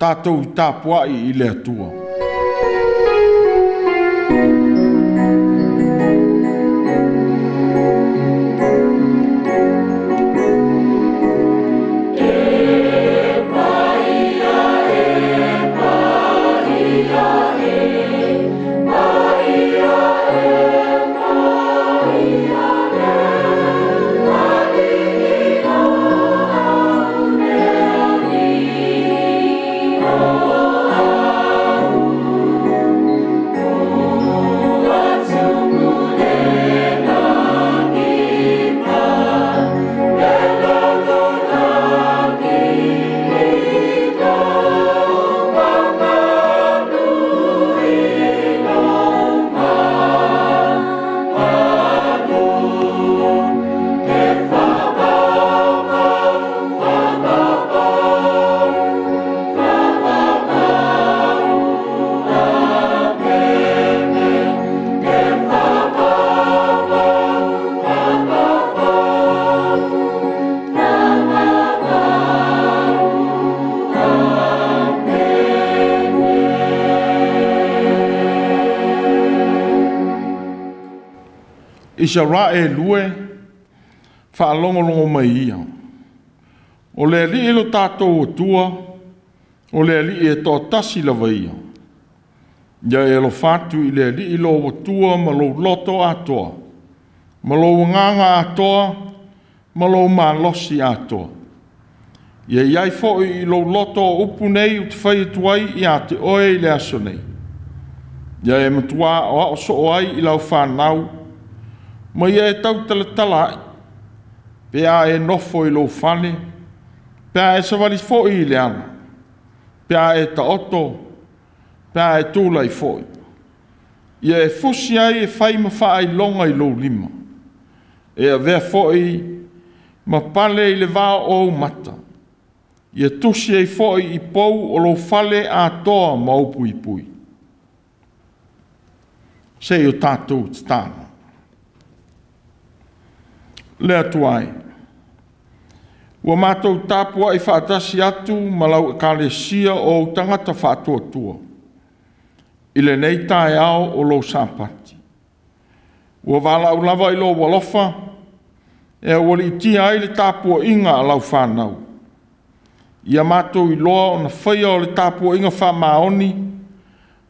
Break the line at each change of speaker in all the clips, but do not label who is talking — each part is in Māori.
tātou I tāpuai I le atua. Isa ra e lue, whaalongolongo mai ia. O le li ilo tātou o tua, o le li e tō tasi lawa ia. Ia e lo fatu I le li ilo o tua ma lo loto atoa, ma lo nganga atoa, ma lo malosi atoa. Ia iai fo I lo loto upu nei u te whai tuai ia te oe I le aso nei. Ia e matua o a so oai I lau whanau, ma ia e tau tala pea e nofo I lo whane, pea e sawari fo I le ana, pea e ta oto, pea e tūlai fo I. Ia e fusi ai e whai ma wha I longa I lo lima, e a vea fo I ma pale I le vā o mata, ia tusi ai fo I pou o lo whale a toa ma upu I pui. Se o tātou te tāna. Lea tuai. Ua mātou tāpua I whaatasi atu ma lau kālesia o tangata whaatua tua. I le nei tae ao o lo sāpati. Ua wala au lava I lo walofa, e wali I tia ai le tāpua inga a lau whanau. Ia mātou I loa o na whaia o le tāpua inga whamaoni,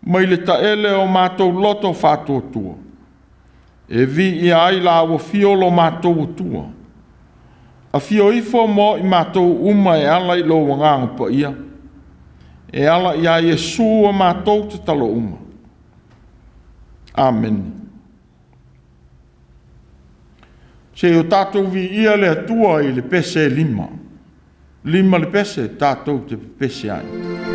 mai le taele o mātou loto whaatua tua. E vi I ai la ua fiolo mātou tua. A fio ifo mo I mātou uma e ala I lo wanganga pa ia. E ala I a Yesu a mātou te talo uma. Amen. Se o tātou vi ia le atua I le pese lima. Lima le pese tātou te pese ai.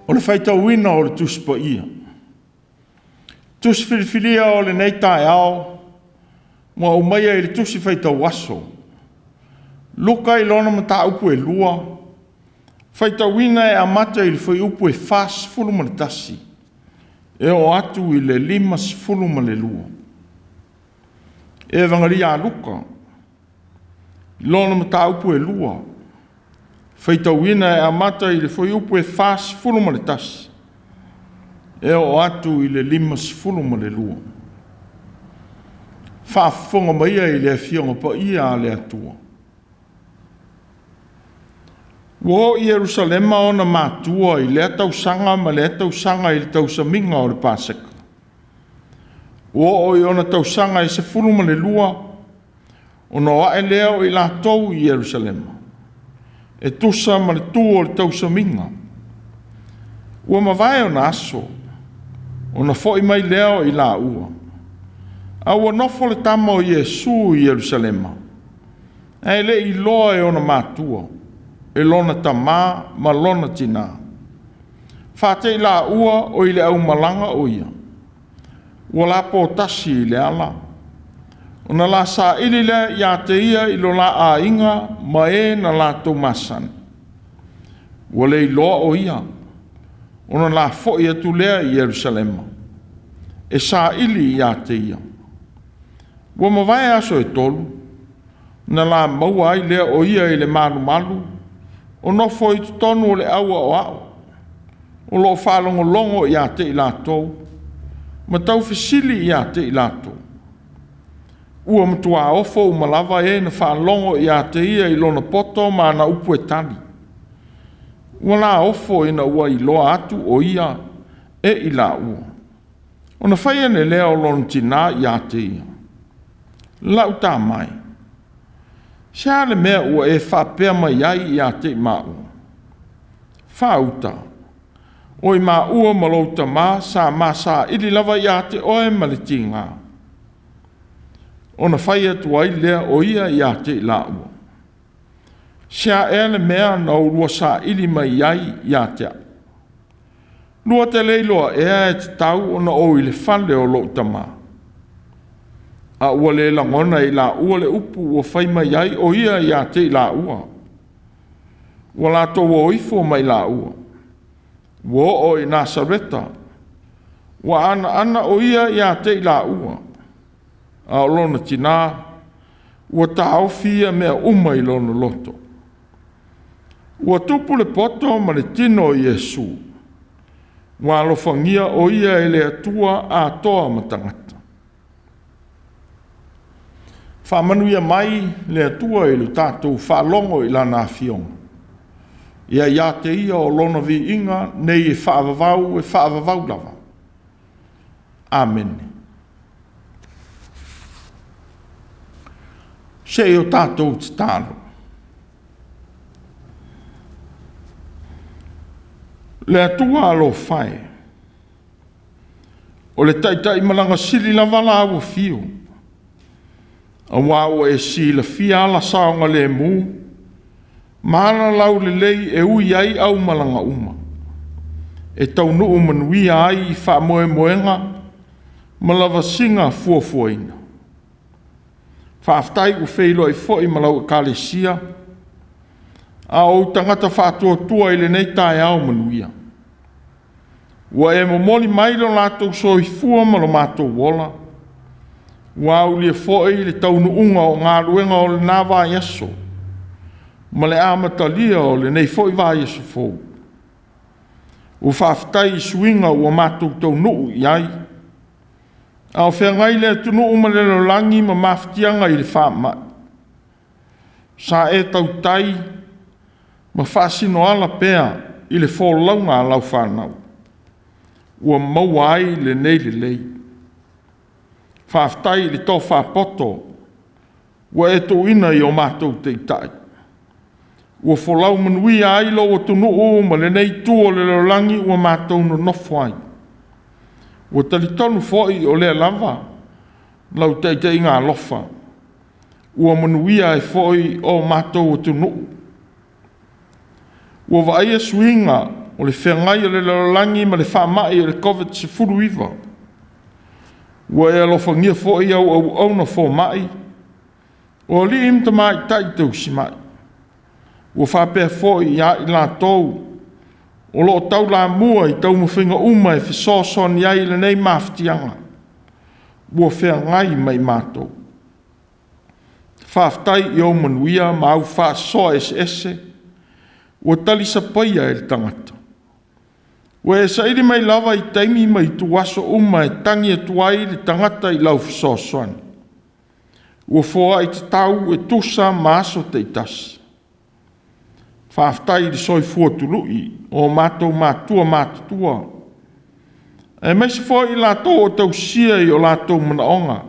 o le whaitauina o le tuspa ia. Tusi whiriwhiria o le nei tae ao, mua umaia i le tusi whaitau aso. Luka i lona mata upu e lua, whaitauina e amata i le whai upu e fas fulu ma le tasi, e o atu i le limas fulu ma le lua. E vangaria a luka, lona mata upu e lua, whaitauina e amata i le whai upu e fas fulu ma le tasi, e o atu i le limas fulu ma le lua. Whaafonga maia i le fionga pa ia a le atua. Wo i Jerusalema o na mātua i le tausanga ma le tausanga i le tausaminga o le Paseka. Wo o i ona tausanga i se fulu ma le lua, o na wae leo i la tau i Jerusalema. E tusa ma le tu o le tausaminga. Ua mawai o na aso, o na fo i mai leo i la ua. A ua nofo le tama o Jesu i Jerusalema. E le i loa e ona mātua. E lona tamā ma lona tina. Whate i la ua o i le au malanga o ia. Ua la pōtasi i le ala. O na la sa ili le ia te ia i lo la a inga ma e na la tau masan. Ua le i loa o ia. O na la fo i atu lea i Jerusalema. E sa ili ia te ia. Ua mawai aso e tolu. Na la maua ai lea o ia i le malu malu. O nofo i tonu o le aua o au. O lo whalongo longo i a te i lātou. Ma tau fisili i a te i lātou. Ua matua ofo u malawa e na whalongo i a te ia i lona poto ma na upu e tali. Ua la ofo i na ua i loa atu o ia e i la ua. O na whaiane lea o lona tina i a te ia. Lau tā mai. Sia le mea ua e whapea mai ai i a te mau. Whauta. O i maua malouta mā sa masa ili lava i a te oe maliti ngā. O na whai atu ai lea o ia i a te laua. Sia e le mea na urua sa ili mai ai i a te. Lua te leiloa ea e te tau o na o i le whale o louta mā. A ua le langona i la ua le upu ua whai mai ai o ia i a te i la ua. Ua la tō o ifo mai la ua. Ua o i Nasareta. Ua ana o ia i a te i la ua. A o lona tina. Ua ta au fia mea uma i lona loto. Ua tupu le poto ma le tino i Jesu. Ua alofangia o ia i le atua a toa matangata. Whamanuia mai le atua i lu tātou whalongo i lana whionga. Ia te ia o lona vi inga nei e whaavavau lava. Amen. Se o tātou te tālo. Le atua alo whae. O le taitai malanga sili lava la awa whio. A wāo e si la fia la saonga le mū, maana lau le lei e ui ai au malanga uma. E tau nuu manui ai i wha moe moenga, malawa singa fuafuaina. Whaaftai u wheilo i fwoi malau e kalesia, a o tangata whātua tua i le nei tae au manuia. Ua e momoli mailo lātou so i fua malo mātou wola, Wau lia fo'i le taunu unga o ngā ruenga o le nā wā Yesu. Ma le amata lia o le nei fo'i wā Yesu fōu. U whaafitai i suinga ua mātou tau nuu i ai. A o whea ngai le tunu uma le langi ma maftianga i le whaamai. Sa e tau tai ma whaasino ala pea i le whōlaunga lau whanau. Ua maua ai le nei le lei. Whaaftai li tō whaapoto, ua e tō ina i o mātou te itai. Ua wholau manui a ilo o tunu o ma le nei tū o le langi ua mātou no nofwai. Ua talitonu fōi o lea lava, lau teite i ngā lofa. Ua manui a e fōi o mātou o tunu. Ua vaia suinga o le whengai o le lalangi ma le whamai o le COVID-19. Ua e alofangia fo i au na fo mai. O li imta mai tai tau si mai. Ua whapea fo i a i la tau. O lo tau la mua i tau mawhinga uma e whisoson i ai le nei maftianga. Ua whengai mai mātou. Whaftai i au manuia ma au whaasoa ese. Ua talisa paia e le tangata. Ua e sairi mai lava i taimi mai tu aso uma e tangi e tuai le tangata i lau fisosoan. Ua foa i te tau e tusa maaso te itasi. Whaftai i soi fua tului o mātou mātua mātutua. E meisi foa i lātou o tau sia i o lātou manaonga.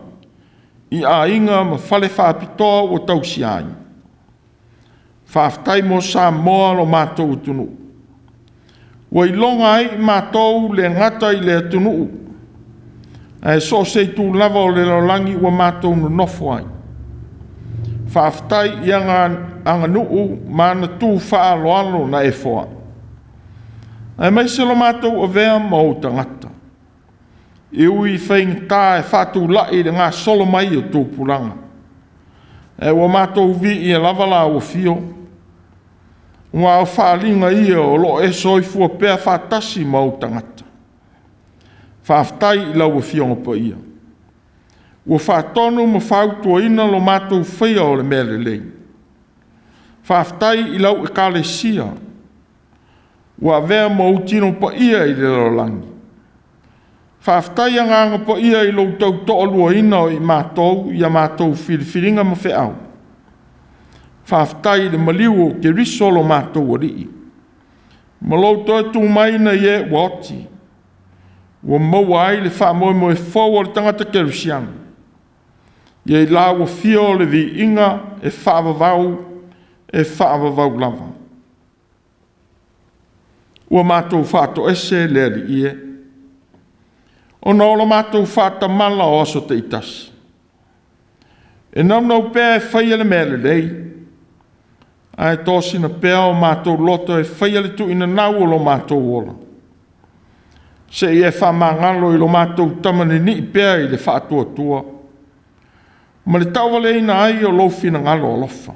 I a inga ma whale whapitoa o tau siai. Whaftai mo sa moa lo mātou tunu. Wa i longa ai mātou le ngata i le tunu. E so se tu lava o le lolangi wa mātou no nofo ai. Whaftai i anga nuu mana tu whaaloalo na e foa. E meise lo mātou o vea ma o tangata. I ui whaingta e whātou lai le ngā solo mai o tōpuranga. E wa mātou vi i e lavala o fio. Ua o whaalinga ia o lo e soi fua pēr whātasi ma o tangata. Whaftai i lau o fionga pa ia. Ua whātonu ma whautua ina lo mātou whaia o le mele lei. Whaftai i lau e kāle sia. Ua vea ma utino pa ia i le lolangi. Whaftai a nganga pa ia i lau tau to'alua ina o i mātou i a mātou whiriwhiringa ma wheau. Whaftai le maliu o ke risolo mātou a rii. Malau toi tū mai na ie wati. Ua maua ai le whaamoe mo e whau o le tangata kerusiana. Ie i la ua fio le vi inga e whaavavau lava. Ua mātou whāto ese le ali ie. O nōla mātou whāta mala o aso te itasi. E nau pēr e whaia le mele lei. Ai tōsina pēr o mātou loto e whaia le tu ina nau o lo mātou ola. Se i e whamangalo i lo mātou tamane ni pēr i le whātua tua. Ma le tauwale ina ai o lo fina ngalo o lofa.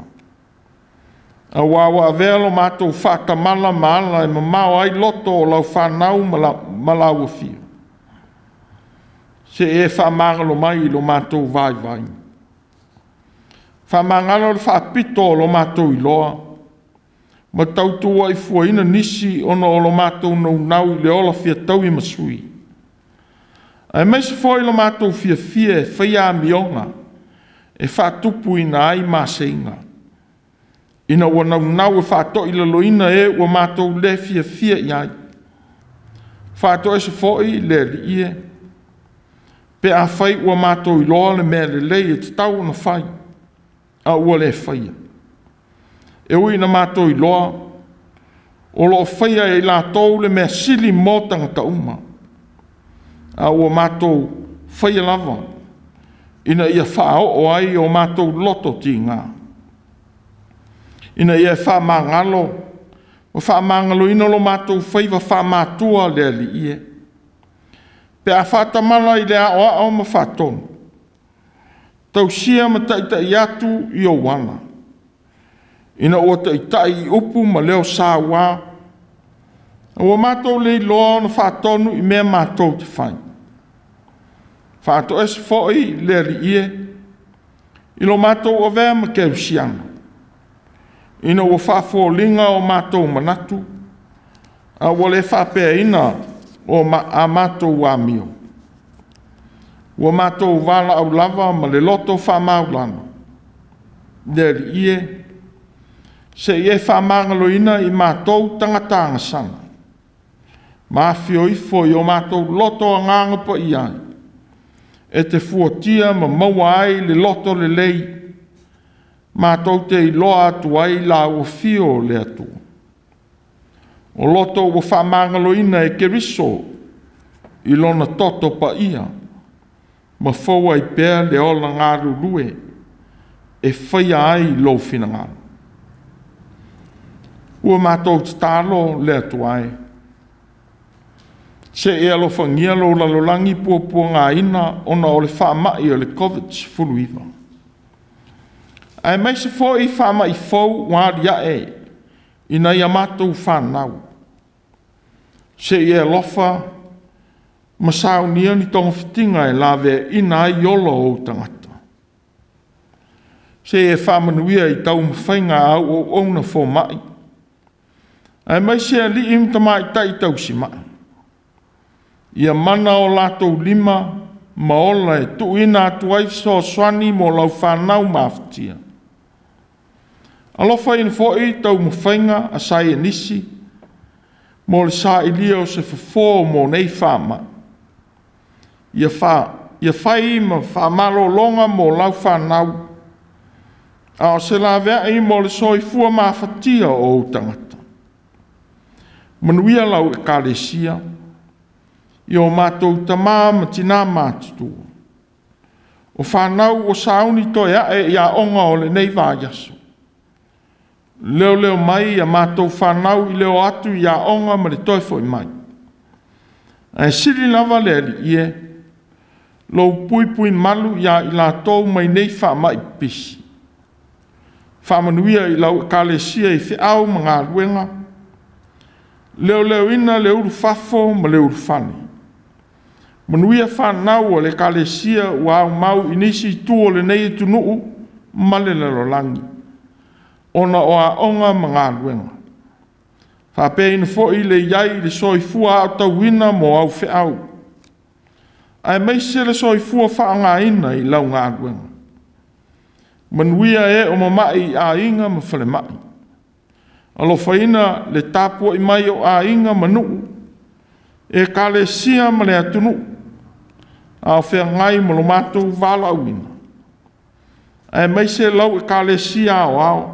A wawa a vea lo mātou whāta mala maala e mamau ai loto o lau whanau malau a fia. Se e whamangalo mai i lo mātou vai. Whamangalo le whapito o lo mātou i loa. Ma tautua i fua ina nisi ono o lo mātou nau i le ola fia tau i masui. A meisi fua i lo mātou fia e whaia mionga e whatupu ina ai māseinga. Ina ua nau e whato i lalo ina e ua mātou le fia i ai. Whato e se foi le li ie. Pe a whai ua mātou i loa le mea le lei e te tau na whai. A ua le whaia. E ui na mātou i loa. O lo whaia e la tau le mea sili mōtanga ta uma. A ua mātou whaia lava. Ina ia whao o ai o mātou loto ti ngā. Ina ia whamangalo. O whamangalo ina lo mātou whaiva whamātua le ali ie. Pe a whatamala i le a o ma whatonu. Tau sia ma taitai atu i o wana. Ina o taitai i upu ma leo sāwā. O mātou le loa na whatonu i mea mātou te whai. Whato es foi le li ie. I lo mātou o vea ma keusiana. Ina o whafōlinga o mātou manatu. A o le whapea ina o a mātou wāmio. Ua mātou wala au lava ma le loto whamaulana. Le li ie. Se ie whamangalo ina i mātou tangatanga sana. Mawhio ifo i o mātou loto a nganga pa i ai. E te fuatia ma maua ai le loto le lei. Mātou te iloa atu ai la ua fio le atu. O loto ua whamangalo ina e keriso i lona toto pa ia. Ma fau ai pēr le ola ngāru lue e whaia ai lo fina ngāru. Ua mātou te tālo le atu ai. Se e alofangia lo lalolangi pua ngā ina ona o le whaamai o le COVID-19. Ai mai se fo i whaamai fau ngāri ae ina ia mātou whanau. Se e alofa masau nia ni tonga fitinga e lawe ina ai olo o tangata. Se e whamanuia i tau mwhainga au o ona fo mai. Ai mai se a li im tamai tai tau si mai. Ia mana o lātou lima, maola e tuina atu ai so swani mo lau whanau maftia. Alofa ina fōi tau mwhainga a sai e nisi, mo le sa ilia o se fafo mo nei whama. Ia whai ma whamaro longa mo lau whanau. A o se la vea i mo le soi fua mawhatia o tangata. Manuia lau e kālesia, i o mātou tamā ma tina mātutu. O whanau o sauni toi ae i a onga o le nei vāiaso. Leo mai a mātou whanau i leo atu i a onga ma le toi foi mai. Ai siri lava le ali ie, lo pui malu i a i la tau mai nei wha mai pisi. Whamanuia i lau kālesia i whiau ma ngā ruenga. Leo ina le uru fafo ma le uru whani. Manuia whanau o le kālesia ua au mau inisi tuo le nei tunuu ma le lalolangi. Ona o a onga ma ngā ruenga. Whape ina fo i le iai le soi fua au tau wina mo au whiau. Ai meise le soi fua wha ngā ina i lau ngā ruenga. Manuia e o mamai a inga ma whale mai. Alo whaina le tāpua i mai o a inga manu. E kālesia ma le atunu. A whea ngai mo lo mātou wala uina. Ai meise lau e kālesia o ao.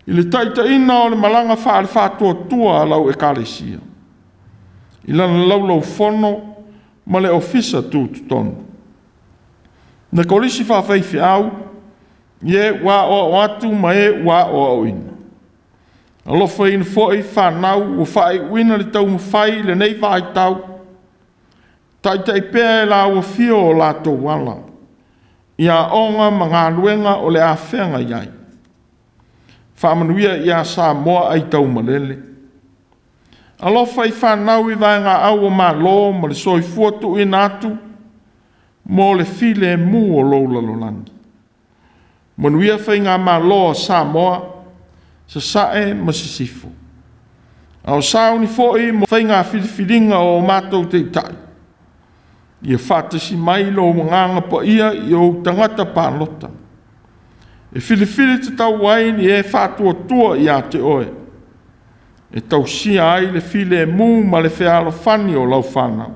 I le taita ina o le malanga whaare whātua tua lau e kālesia. I lana lau whono ma le ofisa tūtu tonu. Na kolisi whawhaiwhi au, ie wā o atu ma e wā o ina. Alofa ina fōi whanau o whai uina le tau mawhai le nei whai tau. Taita i pēa e la ua fio o lātou wala. Ia onga ma ngā ruenga o le a whenga iai. Whamanuia ia sā moa ai tau malele. Alofa i whanau i vai ngā au o mā lō ma le soi fuatu i nātu mo le file mu o loula lolangi. Manuia whai ngā mā lō sā moa sa sae ma si sifu. Au sauni fōi mo whai ngā whiriwhiringa o mātou te tai. Ia whātasi mai lo nganga pa ia i o tangata pālota. E whiriwhiri te tau waini e whātua tua i a te oe. E tau sia ai le while e mū ma le whialo whani o lau whanau.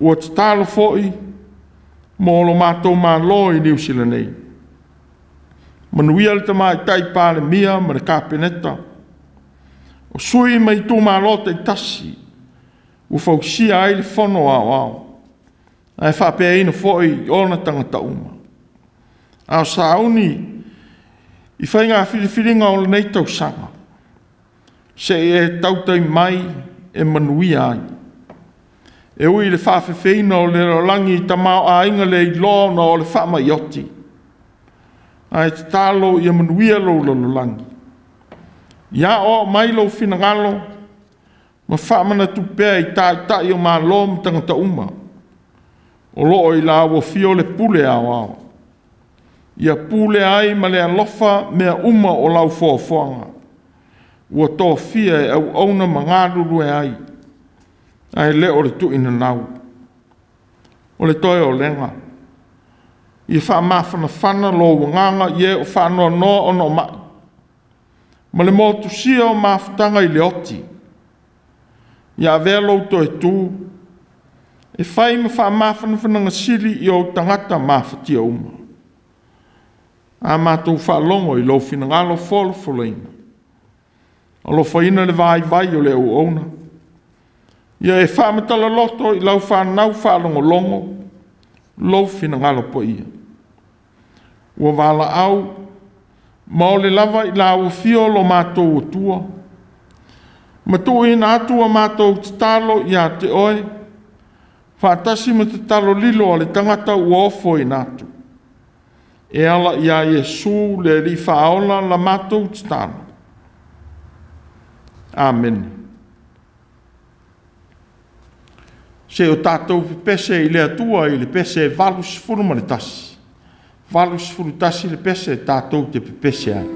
Ua te tālo fōi mo lo mātou mā lo i New Zealand nei. Manuia le tamai tai pāle mia ma le kāpeneta. O sui mai tū mā lo te tasi. Ua whausia ai le whono au. Ai whapea ina fōi ona tangata uma. Au sauni i whai ngā whiriwhiringa o le nei tau sanga. Se e tautai mai e manuia ai. E ui le whawhewhina o le rolangi i tamau a inga le i lona o le whama ioti. Ai te talo i a manuia lo rolangi. Ia o mai lo whinangalo, ma whamana tupea i tai o mā lom tangata uma. O loo i la ua fio le pule au. Ia pule ai ma le alofa mea uma o lau fōwhanga. Ua tō fia e au auna ma ngāruru e ai. Ai le o le tuina nau. O le toi o lenga. Ia whamawhana whana lo wanganga ie o whanoa no o no mai. Ma le motu sia o mawhtanga i le oti. Ia velo to e tū. E whai ma whamawhana whananga siri i o tangata mawhatia uma. A mātou whalongo i lo whinangalo wholoina. O lo whaina le vai o le au ona. Ia e whamatala loto i lau whanau whalongo longo, lo whinangalo po ia. Ua wala au, ma o le lava i lau fio lo mātou o tua. tu ina atua mātou te talo ia te oe. Whaatasi ma te talo lilo ale tangata ua ofo i nātu. E ala ia Iesu le li whaola la mātou te talo. Amen. Se o tātou pese i le atua i le pese valus furu maritasi. Valus furu tasi le pese tātou te pese ai.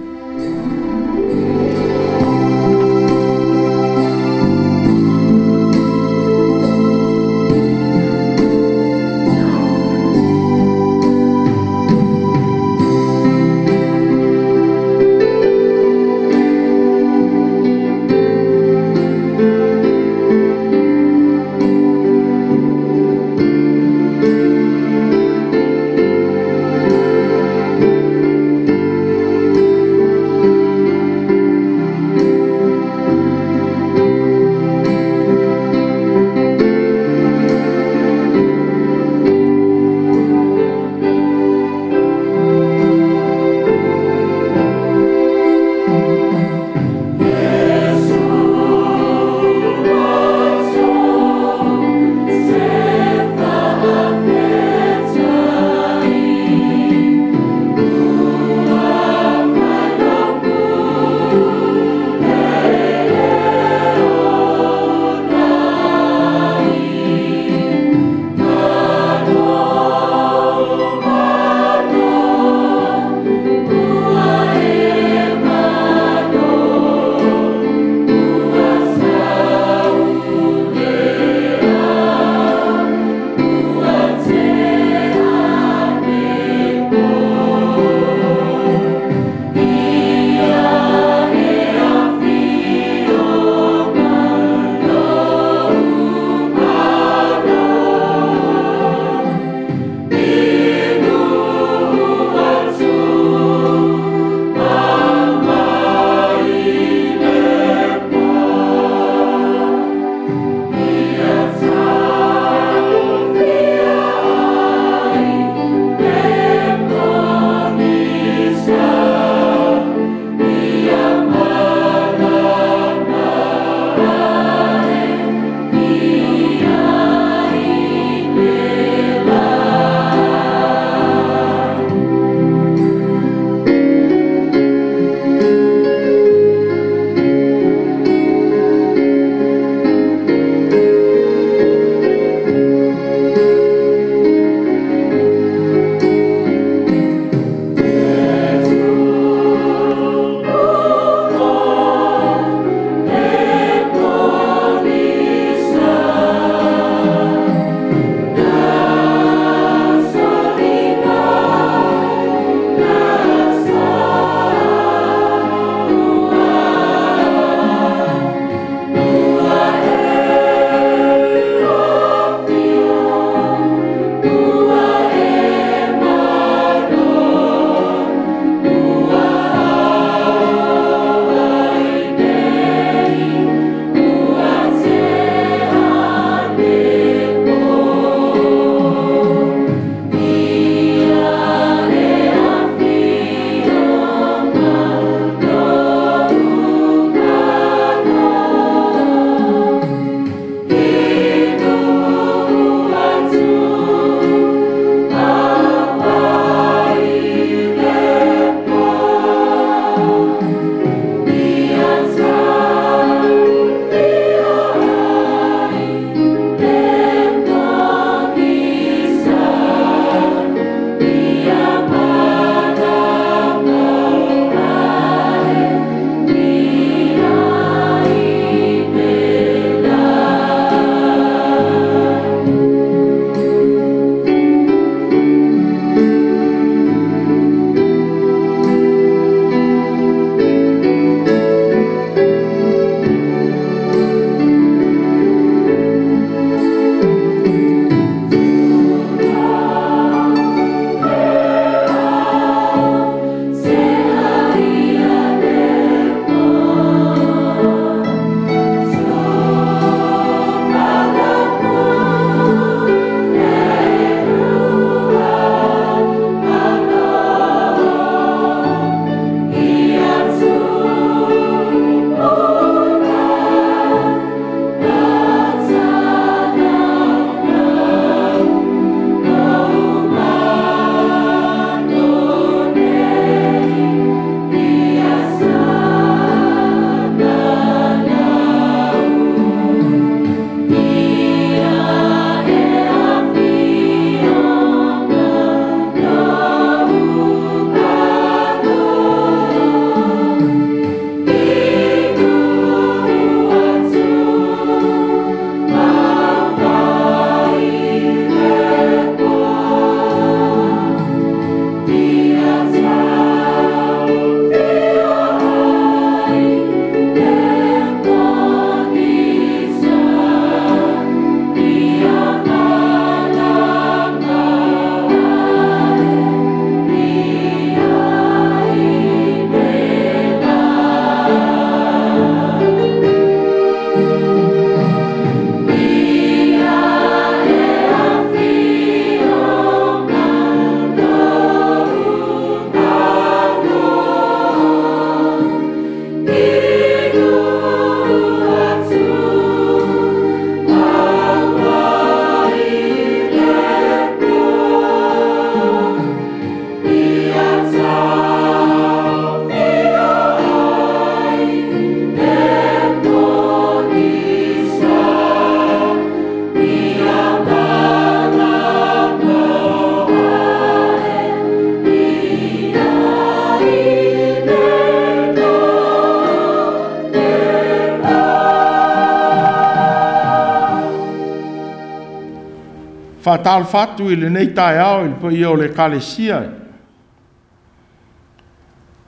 whātāle whātu i le nei tae ao i le pai o le kalesia.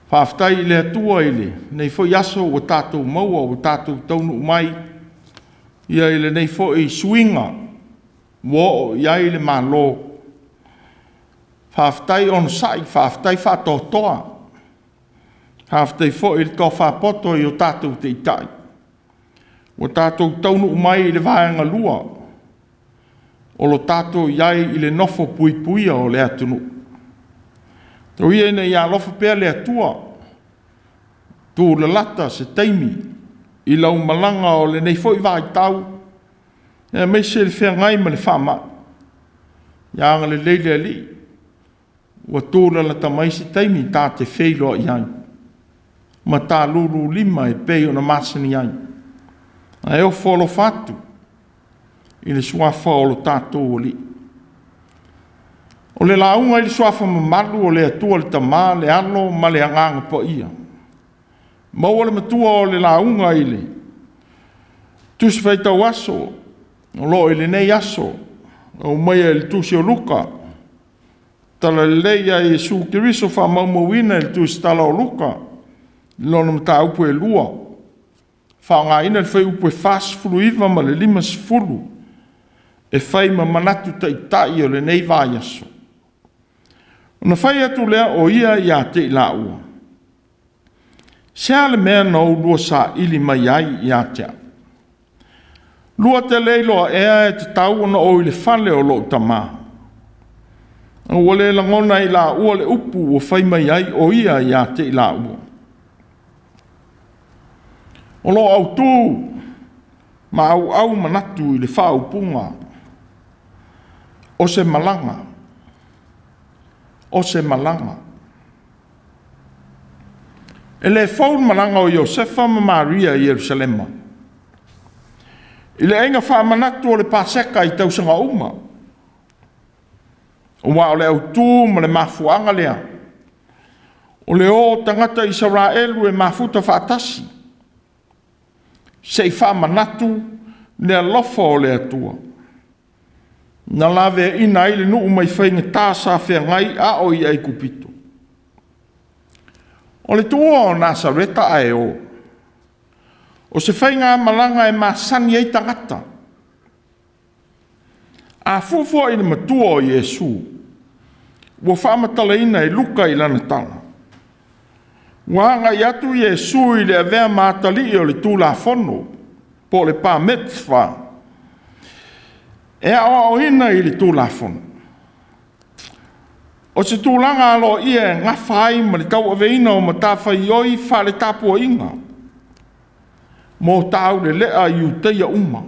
Whāwhtai i le atua i le, nei fo i aso o tātou maua o tātou taunu mai, ia i le nei fo i suinga, wo ia i le malo. Whāwhtai on sai, whāwhtai whātotoa. Whāwhtai fo i le tō whāpoto i o tātou te itai. O tātou taunu mai i le vāanga lua. O lo tātou iai i le nofo pui puia o le atunu. Tau ia ina ia lofa pēr le atua. Tū le lata se teimi. I lau malanga o le nei fo i vai tau. E mei se le whea ngai ma le whama. Ia anga le leile li. Ua tū le lata mai se teimi tā te wheiloa iai. Ma tā lulu lima e pei o na masani iai. A eo wholo whatu. I le suafa o lo tātou o li. O le launga i le suafa mamalu o le atua le tamā le alo ma le anganga po ia. Maua le matua o le launga i le. Tusi whaitau aso. O lo i le nei aso. O maia i le tusi o luka. Tala le leia i su kiriso wha maumawina i le tusi tala o luka. Lona mata upu e lua. Wha ngā ina le whai upu e fas fulu iwa ma le lima sifulu. E whai ma manatu ta itai o le nei vai aso. Ona whai atu lea o ia i a te ila ua. Sea le mea nau lua sa ili mai ai i a tea. Lua te leiloa ea e te tau ona o i le whale o lo tamā. O le langona i la ua le upu o whai mai ai o ia i a te ila ua. O lo au tū, ma au manatu i le whau punga. O se malanga. O se malanga. E le whau malanga o Iosefa ma Maria i Jerusalema. I le enga wha manatu o le paseka i tausanga uma. O wa o le au tū ma le mafuanga lea. O le o tangata Israelu e mafuta whaatasi. Sei wha manatu le alofa o le atua. Na lawe ina ile nu mai whainga tāsa whea ngai a o i ai kupito. O le tua o Nasareta ae o. O se whainga malanga e masani ei tangata. A fufua i le matua o Yesu. Ua whaamatala ina e luka i lana tala. Wanga i atu Yesu i le avea mātali o le tūla whono. Po le pā metfa. E awa o ina i le tūla whono. O se tūlanga alo ia e ngawhai ma le tau aveina o matawhai oi wha le tāpua inga. Mō tāu le lea i uteia uma.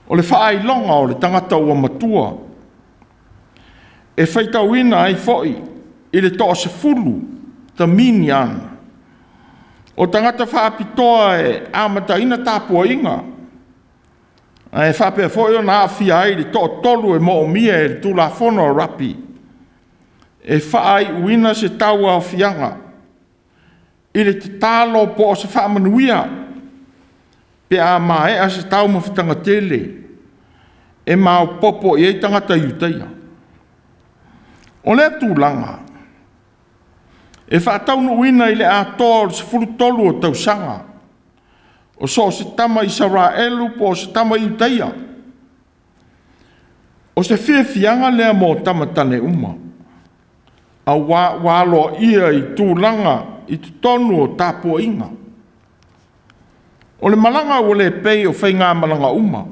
O le whaai longa o le tangata ua matua. E whaitau ina ai foi i le toa se fulu ta mini ana. O tangata whaapitoa e amata ina tāpua inga. E whapea foi o nā whia ai le toa tolu e mo o mia e le tūla whono rapi. E whaai uina se taua o whianga. I le te tālo po o se whaamanuia. Pe a mae a se tau mawhitanga tele. E mao popo i ei tangata iuteia. O le tūlanga. E whaataunu uina i le a toa se furutolu o tausanga. O so se tama Israelu po se tama iuteia. O se whiawhianga lea mo tama tane uma. A walo ia i tūlanga i te tonu o tāpua inga. O le malanga o le pei o whainga malanga uma.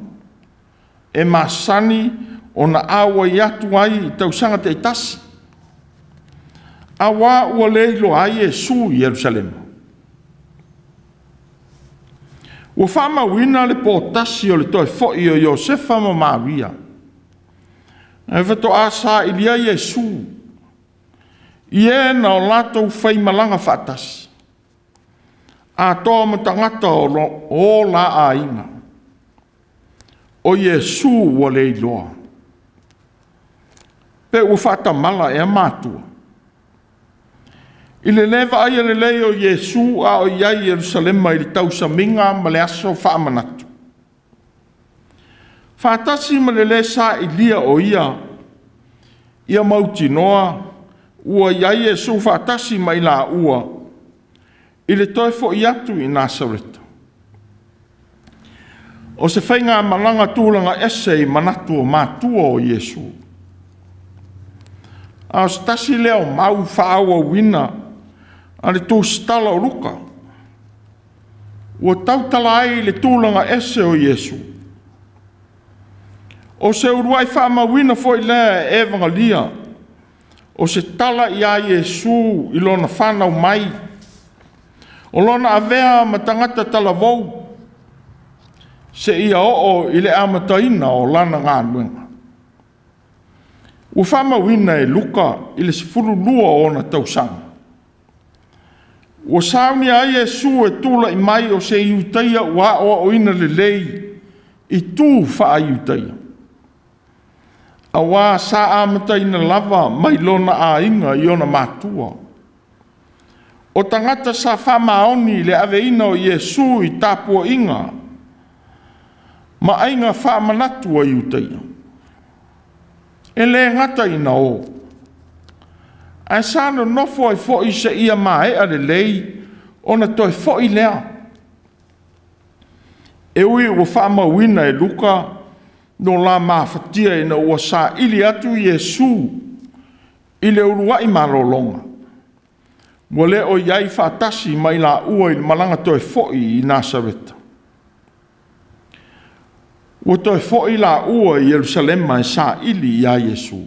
E masani o na awa i atu ai i tausanga te itasi. A ua leilo ai e su i Jerusalema. Ua whama wina le pōtasi o le toi fōi o Iosefa ma Maria. E whato asa i lia Jesu. I e na o lato whai malanga whatasi. A toa matangata o la a inga. O Jesu ua leiloa. Pe ua whata mala e a mātua. I le lewa ai le lei o Jesu a o iai Jerusalema i le tausa minga ma le aso whaamanatu. Whātasi ma le sa I lia o ia. Ia mauti noa. Ua iai Iesu whātasi mai la ua. I le toi fo I atu I Nasareta. O se whainga malanga tūlanga ese I manatu o mātua o Iesu. A o se tasi leo mau whaawa wina. A le tū stala o luka. Ua tautala ai le tūlanga ese o Iesu. O se uruai whaama wina fo I lea evangalia. O se tala I a Iesu I lona whanau mai. O lona avea ma tangata tala vau. Se ia o I le amataina o lana ngā nuenga. Ua whaama wina e luka I le sifuru lua o na tausanga. Ua sauni a Iesu e tula I mai o se iutaia ua o ina le lei I tū wha iutaia. A wā sa amataina lava mai lona a inga I ona mātua. O tangata sa whamaoni le aveina o Iesu I tāpua inga. Ma ainga whamanatu a iutaia. E le ngata ina o. Ai sāna nofo ai fo I se ia mae a le lei ona toi fo I lea. E ui ua whamawina e luka no la mawhatia ina ua sa ili atu Iesu I le urua I malolonga. Mua le o iai whatasi mai la ua I malanga toi fo I Nasareta. Ua toi fo I la ua I Jerusalema e sa ili ia Iesu.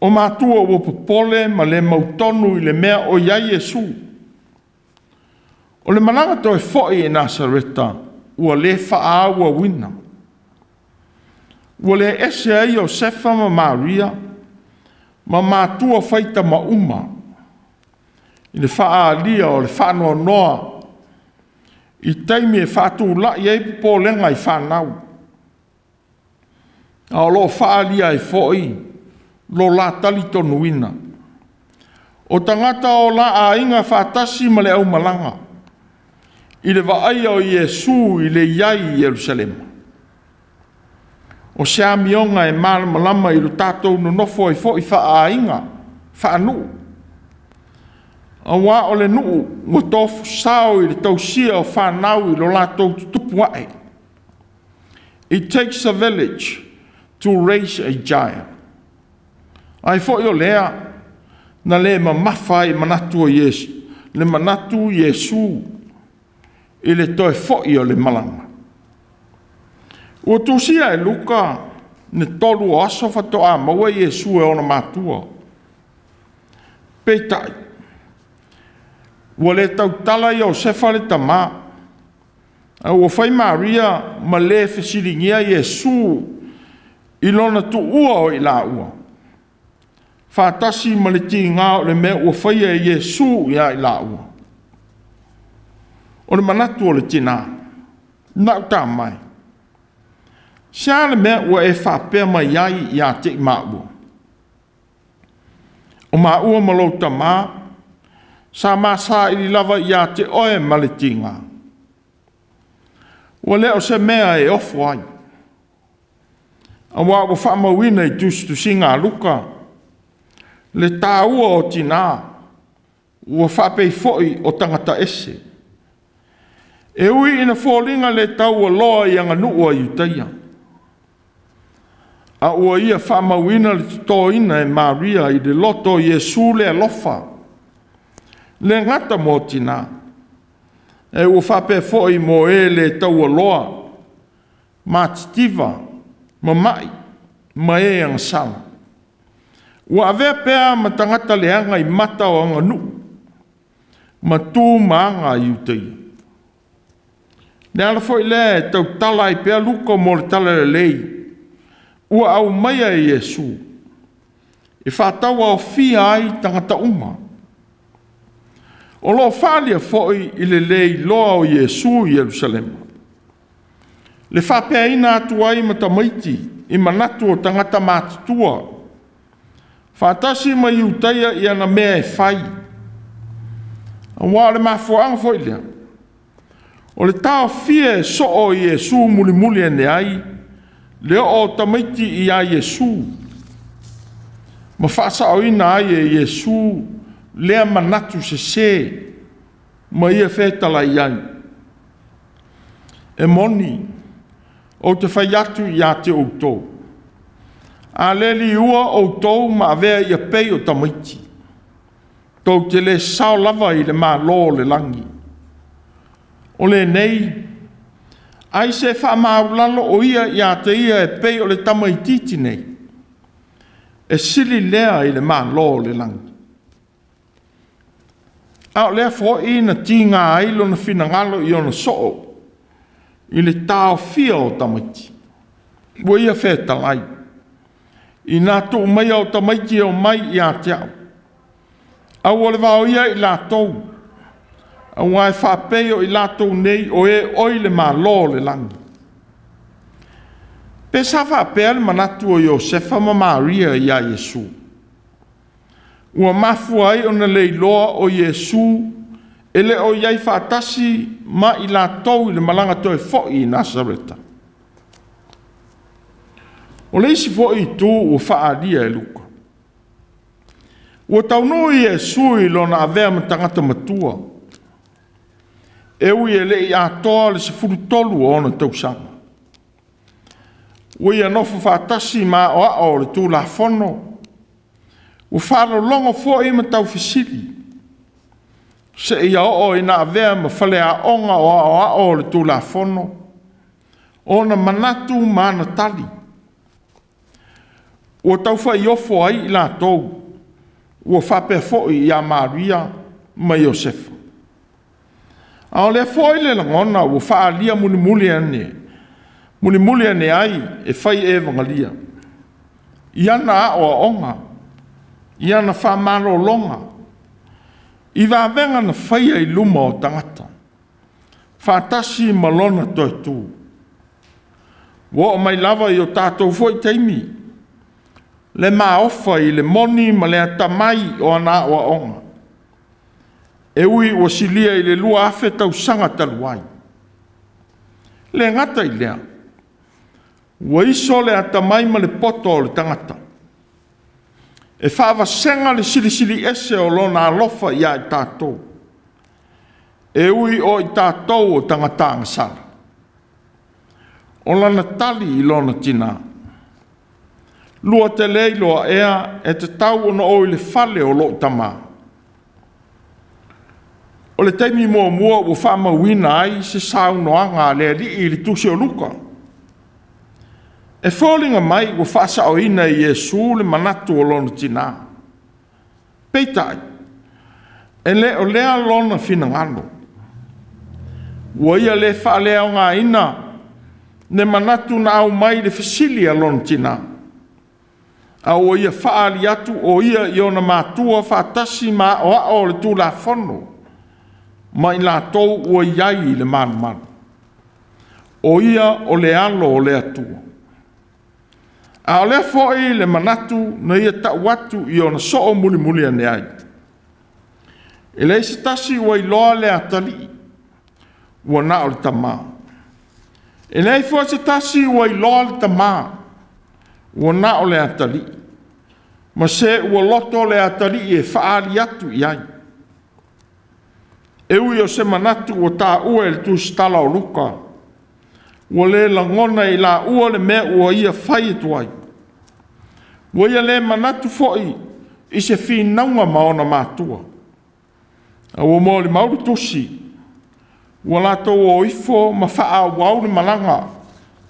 O mātua ua popole ma le mautonu I le mea o ia Iesu. O le malanga toi fo I Nasareta ua le faa ua wina. Ua le ese ai o Sefa ma Maria ma mātua faita ma uma. I le faa alia o le faa noa noa. I taimi e whātu la I ei pōlenga I whanau. A o lo whaalia e fōi, lo la tali tonuina. O tangata o la a inga whātasi ma le au malanga. I le waaia o Iesu I le iai I Jerusalema. O se amionga e malama I lo tātou no nofo I fōi wha a inga, whaanu. A wā o le nuu, ngā tofu sao I le tausia o whanau I lo lātou tupu wae. It takes a village to raise a giant. Ai fo I o lea, na le ma mawhai manatu o Yesu, le manatu Yesu, I le toi fo I o le malanga. Ua tūsia e luka, ne tolu o aso whatoa maua Yesu e ona mātua. Peitai. Ua le tautala I o sefa le tamā. Ua whai Maria ma le whesiringia Iesu I lona tu ua o I la ua. Whātasi ma le tīngā o le mea ua whai e Iesu ia I la ua. O le manatu o le tina. Nau tā mai. Sia le mea ua e whapea mai iai I a te I māua. O māua ma lau tamā. Sa masa I lava I a te oe maletinga. Ua leo se mea e ofo ai. A wā ua whamawina I tustu singa luka. Le tāua o tina. Ua whapei foi o tangata ese. E ui ina fōlinga le taua loa I anga nua I utaia. A ua ia whamawina le tutoina e Maria I le loto Iesu le alofa. Le ngata mo tina. E ua whape foi mo e le taua loa. Ma titiva. Ma mai. Ma e ang sala. Ua avea pea ma tangata leanga I mata o anga nu. Ma tū maanga I utai. Le ala foi le tau tala I pea luka mo le tala le lei. Ua au maia I Iesu. E whātaua o fia ai tangata uma. O lo whalia foi I le lei loa o Iesu I Jerusalema. Le whapea ina atu ai matamaiti I manatu o tangata mātutua. Whātasi ma I utaia I ana mea e whai. A wā le mafuanga foi lea. O le tau fie so o Iesu muli muli ane ai, leo o tamaiti i a Iesu. Ma whaasa o ina ai e Iesu, lea manatu se, ma ia whetala i ai. E moni, o te whai atu i a te outou. A leli ua outou ma avea ia pei o tamaiti. Tau te le sao lava i le maa lo le langi. O le nei, ai se wha maulalo o ia i a te ia e pei o le tamaititi nei. E sili lea i le maa lo le langi. Au lea fo i na ti ngā ailo na finangalo i ona soo. I le tau fia o tamaiti. Wa ia wheta lai. I nā tō mai o tamaiti o mai i a te au. Au o le wao ia i la tau. Au ngai whapeo i la tau nei o e oi le maa lo le langi. Pe sa whapea le manatu o Iosefa ma Maria i a Iesu. Ua mafu ai o na leiloa o Iesu ele o iai whaatasi ma i la tau i le malanga toi fo'i i Nasareta. O leisi fo'i tu o whaalia e luka. Ua taunu i Iesu i lona avea ma tangata matua. E ui e le i atoa le se furu tolu o ona tausanga. Ua i anofo whaatasi ma o a o le tū la fono. Ua whalo longo fo'i ma tau fisili. Se ia o ina avea ma whale a onga o a o le tū la fono. Ona manatu ma na tali. Ua tau whai ofo ai i la tou. Ua whapea fo'i i a Maria ma Iosefa. Ao lea fo'i le langona ua whaalia muli muli ane. Muli muli ane ai e whai e vangalia. Iana a o a onga. Iana whamaro longa. I wawenga na whaia i luma o tangata. Whaatasi malona toi tū. Wa o mai lava i o tātou foi taimi. Le maa ofa i le moni ma le atamai o ana o a onga. E ui o silia i le lua afe tau sanga taluai. Le ngata i lea. Wa iso le atamai ma le poto o le tangata. E whaava senga le sili ese o lona alofa ia i tātou. E ui o i tātou o tangata angasala. O lana tali i lona tina. Lua te leiloa ea e te tau ona o i le fale o lo tama. O le taimi mua mua o whaama wina ai se saunoanga le li i le tusi o luka. E whōlinga mai o whaasa o ina i Iesu le manatu o lona tina. Peitai. E le o lea lona finangano. Ua ia le whaalea o ngā ina. Ne manatu na au mai le fasili a lona tina. A o ia whaali atu o ia i ona mātua whaatasi ma o a o le tū la whono. Ma i la tau ua iai le manu manu. O ia o le alo o le atua. A o lea fo'i le manatu na ia tau atu i ona soo muli muli ane ai. E le isi tasi ua i loa le atali. Ua na o le tamaa. E le fo se tasi ua i loa le tamaa. Ua na o le atali. Ma se ua loto le atali e whaali atu i ai. E ui o se manatu o tā ua e le tūstala o luka. Ua le langona i la ua le mea ua ia whai e tuai. Ua ia le manatu fo'i i se whinaunga maona mātua. A ua mō le mauri tusi. Ua lato o ifo ma wha wau le malanga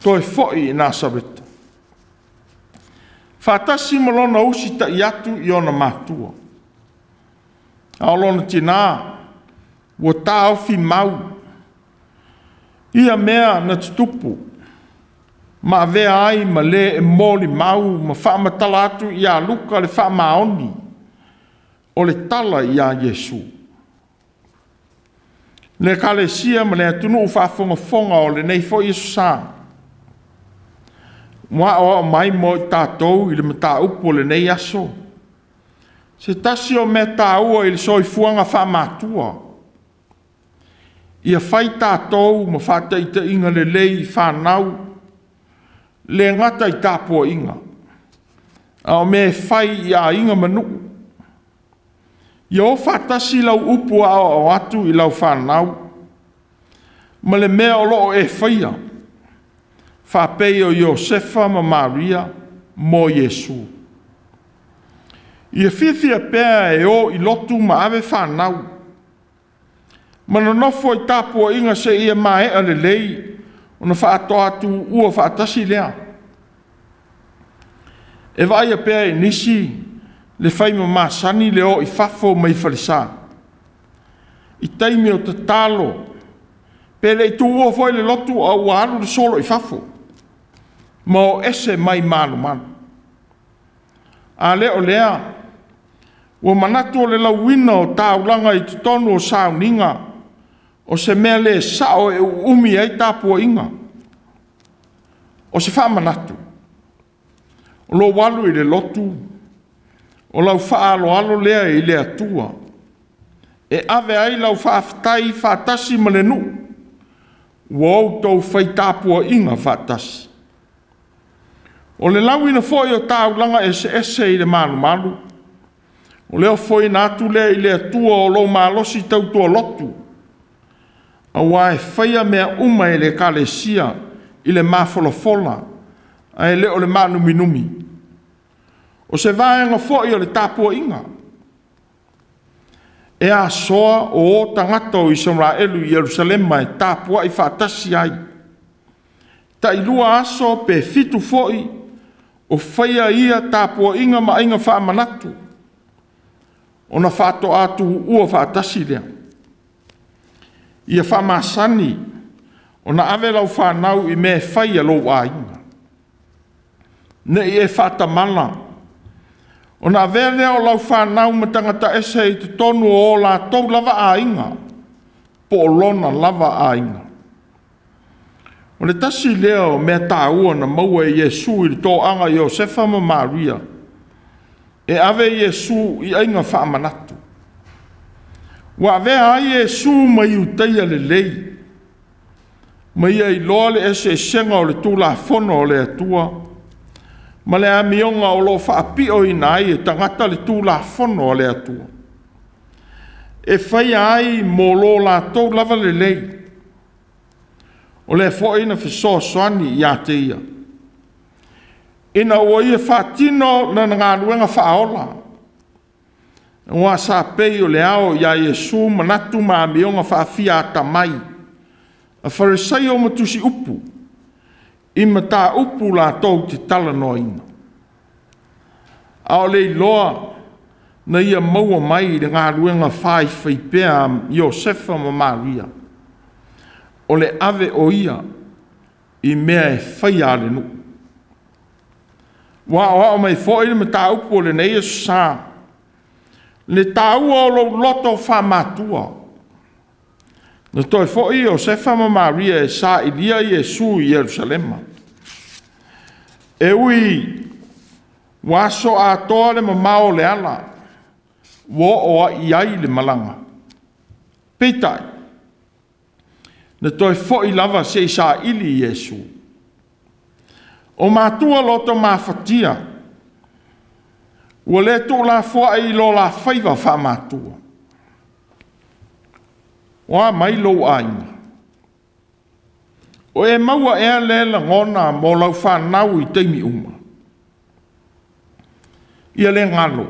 toi fo'i i Nasareta. Whaatasi malona usi ta i atu i ona mātua. A olona tina, ua tāo fi mau. Ia mea na tutupu. Ma vea ai ma le e moli mau ma wha matala atu i a luka le wha maoni. O le tala i a Iesu. Le kalesia ma le atunu u wha fonga o le nei fo Iesu sā. Mua o mai mo i tātou i le mata upo le nei aso. Se tasi o me tā ua i le soi fuanga wha mātua. ia whai tātou ma whātaita inga le lei whānau, le ngata I tāpua inga. A o me whai ia inga manu. Ia o whātasi lau upu au atu I lau whānau. Ma le mea o loo e whaia. Whāpei o Iosefa ma Maria mo Iesu. Ia whiwhia pēa e o I lotu ma ave whānau. Mana nofo I tāpua inga se ia mae ale lei, ona whaato atu ua whaatasi lea. E vai a pēa e nisi, le whaima māsani le o I whafo mai whalisa. I taimi o te talo, pēle I tu ua foi le lotu a uaru le solo I whafo. Ma o ese mai manu manu. A leo lea, ua manatu o le lauina o tāulanga I tutonu o sauninga, o se mea le sao e umi ai tāpua inga. O se whamanatu. O lo walu I le lotu. O lau whaalo alo lea I le atua. E ave ai lau whaafitai whaatasi ma le nu. Wau tau whai tāpua inga whaatasi. O le lauina foi o tāulanga ese I le malu malu. O leo foi nātu lea I le atua o lo malosi tautua lotu. A wae whaia mea uma I le kalesia I le mafolofola. A e le o le manumi numi. O se vaenga foi o le tāpua inga. E a soa o tangata o Israelu I Jerusalema e tāpua I whaatasi ai. Ta ilua aso pe fitu foi o whaia ia tāpua inga ma inga whaamanatu. O na whaato atu ua whaatasi lea. Ia whamasani o na ave lau whanau I me whaia lo a inga. Ne I e whatamala. O na ave lea o lau whanau ma tangata ese I te tonu o la tau lava a inga. Po o lona lava a inga. O le tasi leo mea tāua na maua Iesu I tō anga Iosefa ma Maria. E ave Iesu I ainga whaamanatu. Wa vea ai Iesu mai utaia le lei. Mai ai loa le ese senga o le tūla fono o le atua. Ma le amionga o lo whaapio I nai e tangata le tūla fono o le atua. E whai ai mo lo la tau lava le lei. O le fo ina fiso soani I a te ia. Ina o ia whaatino na ngā ruenga whaola. Wa sa pei o le ao ia Iesu manatu ma amionga whaafia tamai. A farisai o matusi upu. I mata upu la tau te tala noina. A o le loa na ia maua mai le ngā ruenga whai whaipea Iosefa ma Maria. O le ave o ia I mea e whai ale nu. Wa o mai fōi le mata upu o le neia sa. Le tāua o lo loto whamatua. Na toi fōi Iosefa ma Maria e sa ilia Iesu I Jerusalema. E ui waso a toa le mamao le ala. Wo o I ai le malanga. Peitai. Na toi fōi lava se sa ili Iesu. O mātua loto mawhatia. Ua le tō la fua I lo la whaiva whamātua. Wa mai lo ainga. O e maua ea le la ngona mo lau whanau I teimi uma. Ia le ngalo.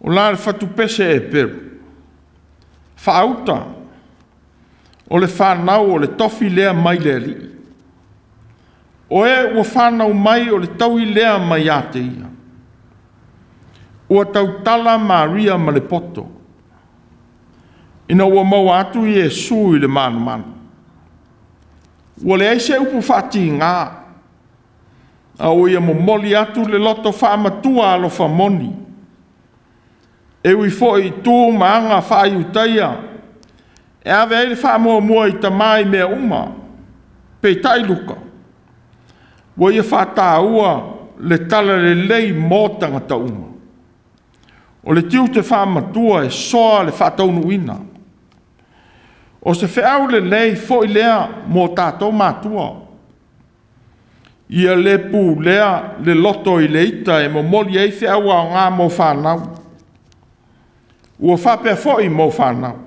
O la le whatupese e peru. Whaauta. O le whanau o le tofi lea mai le li. O e ua whanau mai o le taui lea mai a te ia. Ua tautala Maria ma le poto. Ina ua mau atu Iesu I le manu manu. Ua le aise upu whati ngā. A o ia momoli atu le loto whaamatua alo whamoni. E ui foi tū maanga whai utaia. E ave ele whaamua mua I tamai mea uma. Pei tai luka. Ua ia whātāua le tala le lei mōtanga ta uma. O le tiu te whaamatua e soa le whātaunuina. O se whiau le lei fo I lea mō tātou mātua. Ia le pū lea le loto I le ita e mo moli ei whiau au ngā mō whanau. Ua whapea fo I mō whanau.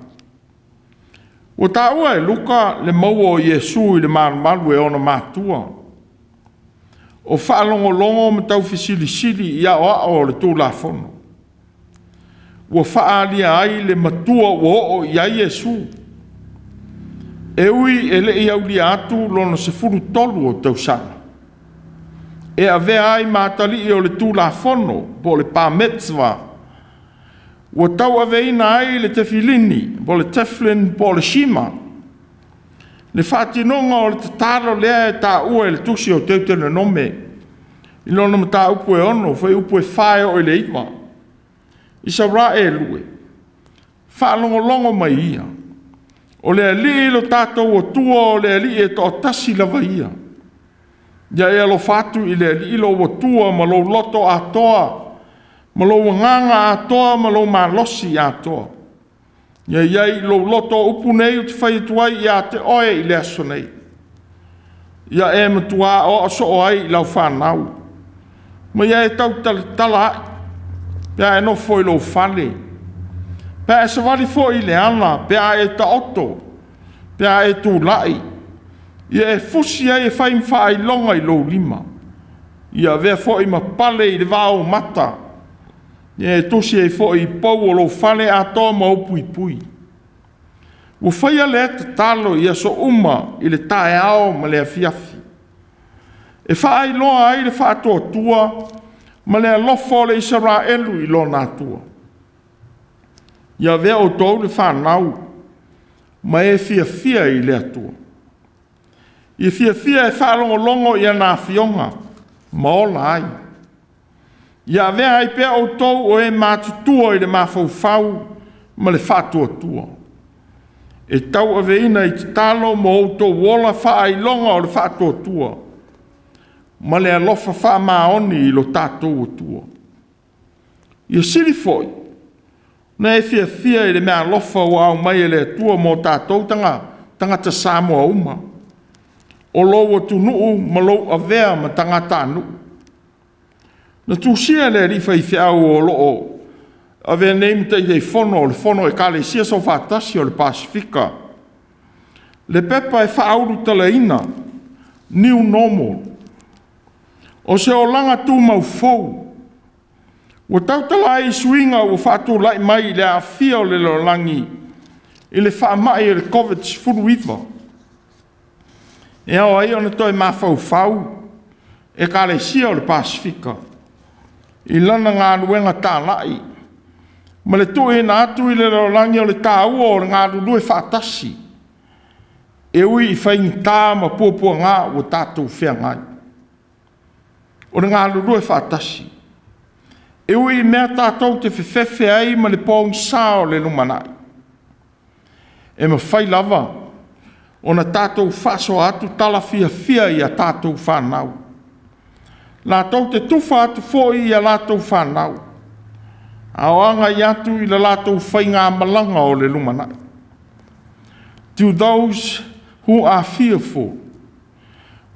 Ua tā ua e luka le maua o Iesu I le maru e ona mātua. O whaalongolongo me tau fisili-sili ia o le tūlafono. Ua whaalia ai le matua o ia Iesu. E ui e le iau li atu lona se furu tolu o tau sana. E a vea ai mātali I o le tūlafono po le pāmetzwa. Ua tau a veina ai le tefilini po le teflin po le shima. Le whātinonga o le tataro lea e tā ua e le tusi o teutene nome. I lona ma tā upu e ono, whai upu e whae o le iwa. I sa rā e lue. Whaalongolongo mai ia. O le ali lo tātou o tua o le ali e tō tasi lava ia. Ia e alo whātu I le ali lo o tua ma lo loto atoa. Ma lo nganga atoa ma lo malosi atoa. Ia iai lo loto upu nei o te whaituai ia te oe I le aso nei. Ia e matua o aso o ai lau whanau. Ma ia e tau tala ai. Pea e no foi lo fale. Pea e se wali fo I le ana. Pea e ta oto. Pea e tu lai. Ia e fusi ai e whaim whaai longa I lo lima. Ia vea fo I mapale I le vāo mata. Ia e tusi e fo I pou o lo fale ato ma upui pui. Ua whaia le te talo ia so uma I le tae ao ma le afiafi. E whaai loa ai le whaatua tua ma le alofo le Israelu I lo nātua. Ia vea o tau le whanau ma e fia I le atua. I fia e whaalongolongo ia nā fionga ma ola ai. Ia vea ai pea o tau o e mātutua I le mawhauwhau ma le whātua tua. E tau a veina I te talo mo o tau wola whaailonga o le whātua tua. Ma le alofa wha maoni I lo tātou o tua. Ia siri foi. Na e fia I le mea alofa o au mai le tua mo tātou tangata Samoa uma. O lo o tunuu ma lo a vea ma tangata anu. Na tūsia le rifa I whiau o lo o. A vea neimta I le fono e kale sia so whātasi o le Pasifika. Le pepa e whauru talaina. New normal. O se o langa tū mau fou. O tautala I suinga o whātū lai mai le a fia o le lolangi. I le whaamai le COVID-19. E au ai ona toi mawhau. E kale sia o le Pasifika. I lana ngā ruenga tā lai. Ma le tō e nā atu I le lolangi o le tā ua o le ngā rurue whātasi. E ui I whaingi tā ma pōpua ngā o tātou whea ngai. O le ngā rurue whātasi. E ui I mea tātou te whiwhewhe ai ma le pōngi sā o le numanai. E ma whai lava. O na tātou whaso atu tala fia I a tātou whanau. Nā tau te tuwha atu fōi I a lātou whanau. Aoanga I atu I la lātou whainga malanga o le lumanai. To those who are fearful,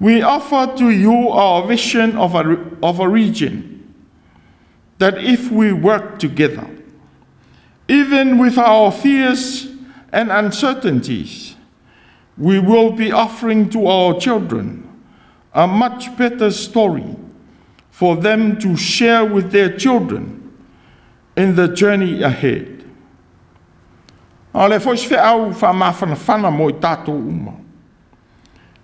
we offer to you our vision of a region that if we work together, even with our fears and uncertainties, we will be offering to our children a much better story for them to share with their children in the journey ahead. Ale foi se au fa mafana mo I tātou uma.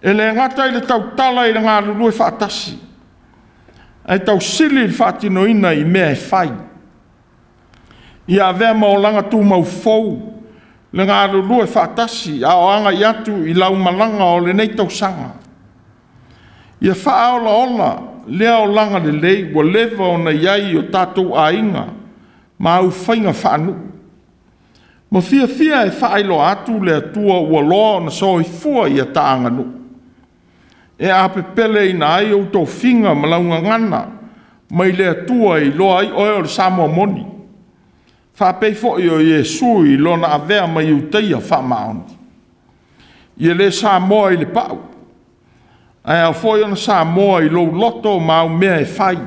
E le ngata I le tau tala I le ngā rurue whaatasi. E tau sili I whaatinoina I mea e whai. I a vea maolanga tū mau fou. Le ngā rurue whaatasi a oanga I atu I lau malanga o le nei tau sanga. I a whaaola ola lea o langa le lei wa lewa o na iai o tātou a inga. Ma au whainga whaanu. Ma fia e whaelo atu le atua ua loa na soi fua I a tānganu. E ape pele I na ai o tō whinga ma launga ngana. Mai le atua I loa I oe o le Samoa moni. Whapei fo I o Iesu I lona avea mai uteia whamaoni. Ia le Samoa i le pau. Ai au foi ona Samoa i lou loto mau mea e fai.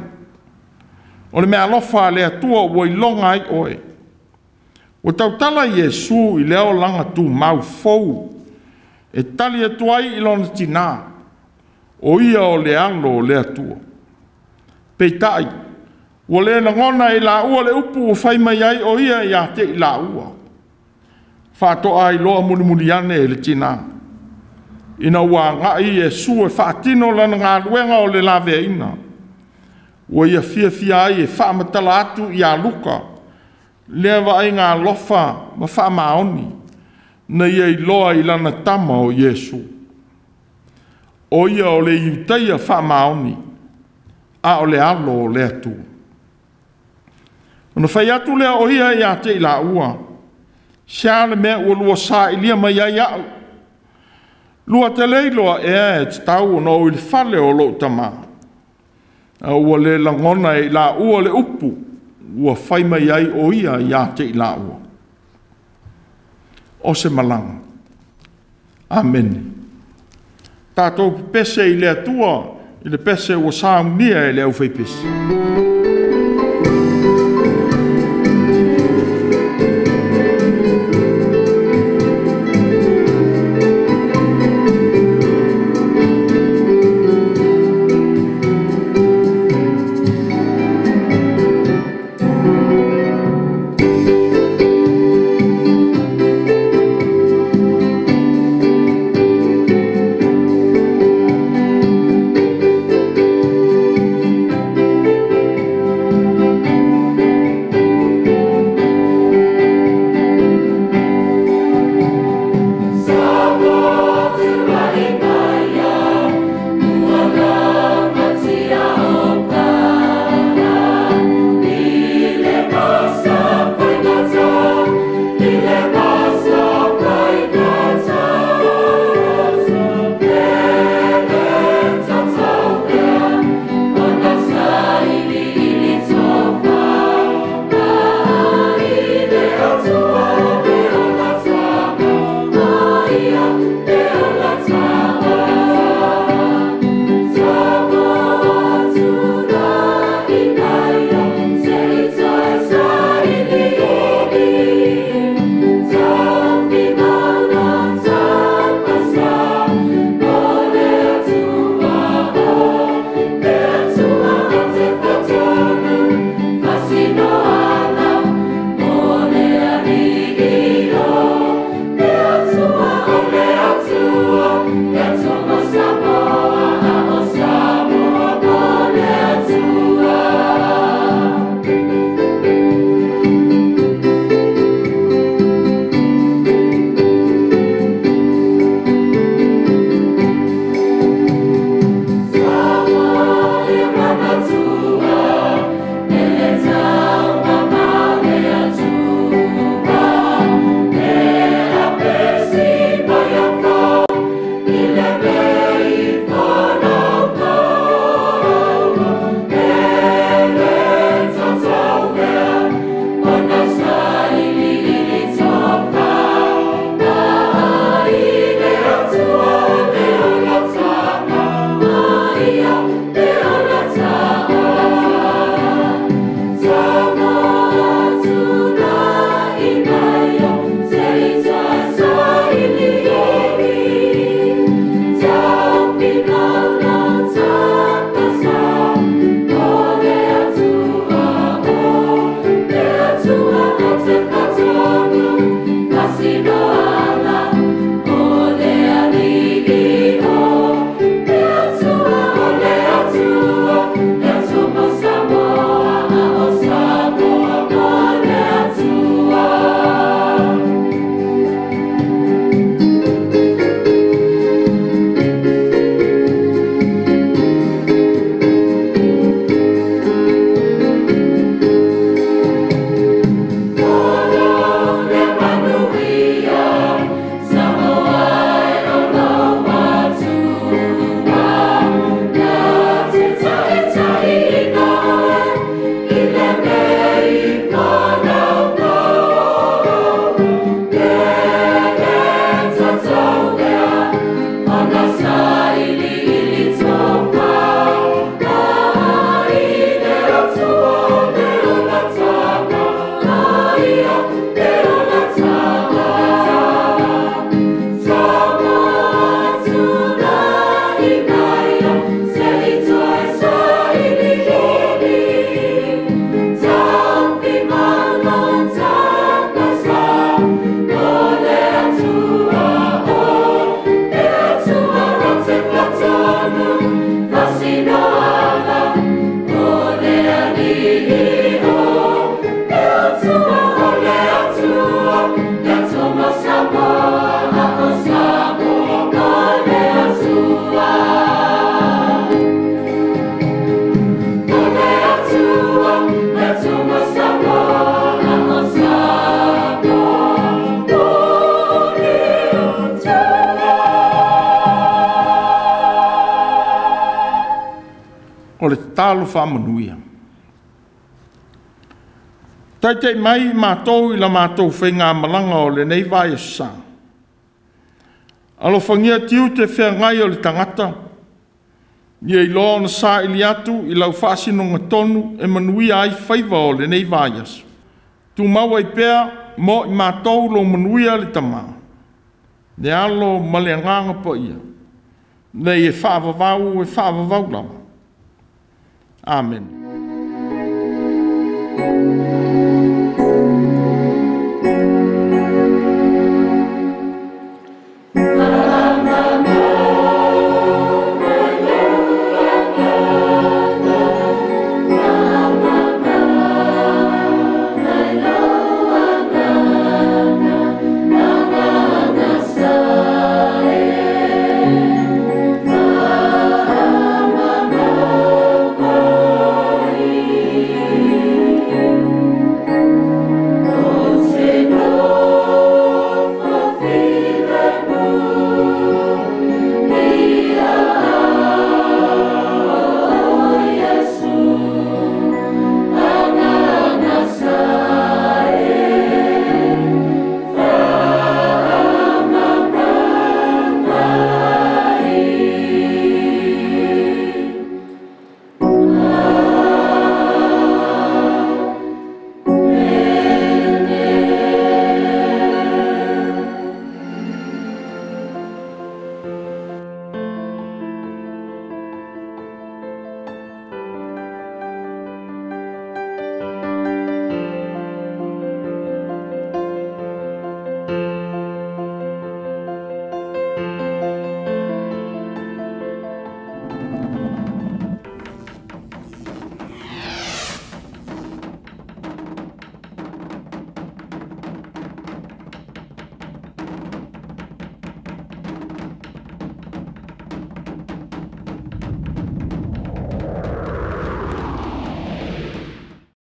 O le mea lofa le atua ua i longa ai oe. O tautala Iesu i leo langa tu mau fou. E tali atuai i lona tina. O ia o le alo le atua. Peitai. O le ngona i la ua le upu o fai mai ai o ia i ate i la ua. Fatoa i loa muli ane e le tina. Ina ua ngai Iesu e whaatino lana ngā ruenga o le lawe ina. Ua ia fia ai e whaamatala atu i a luka. Lewa ai ngā lofa ma whaamaoni. Na ia i loa i lana tama o Iesu. O ia o le iutaia whaamaoni. A o le alo o le atu. Ona whai atu lea o ia i a te i la ua. Sia le mea ua lua sa i lia mai ai au. Lua te leiloa e te tau no i le fale o lo tama. Ua le langona i la ua le upu. Ua whai mai ai o ia i a te i la ua. O se malanga. Amen. Tātou pese i le atua, i le pese ua saungia i le au whai pese. o le talo whamanuia. Tai te mai mātou I la mātou whainga malanga o le nei vai sa. Alo whangia tiu te whea ngai o le tangata. Ia I loa na sa ili atu I lau whaasinonga tonu e manuia ai whaiva o le nei vai asu. Tu maua I pēa mo I mātou lo manuia le tamā. Ne alo maleanganga po ia. Nei e whaavavau lawa. Amen.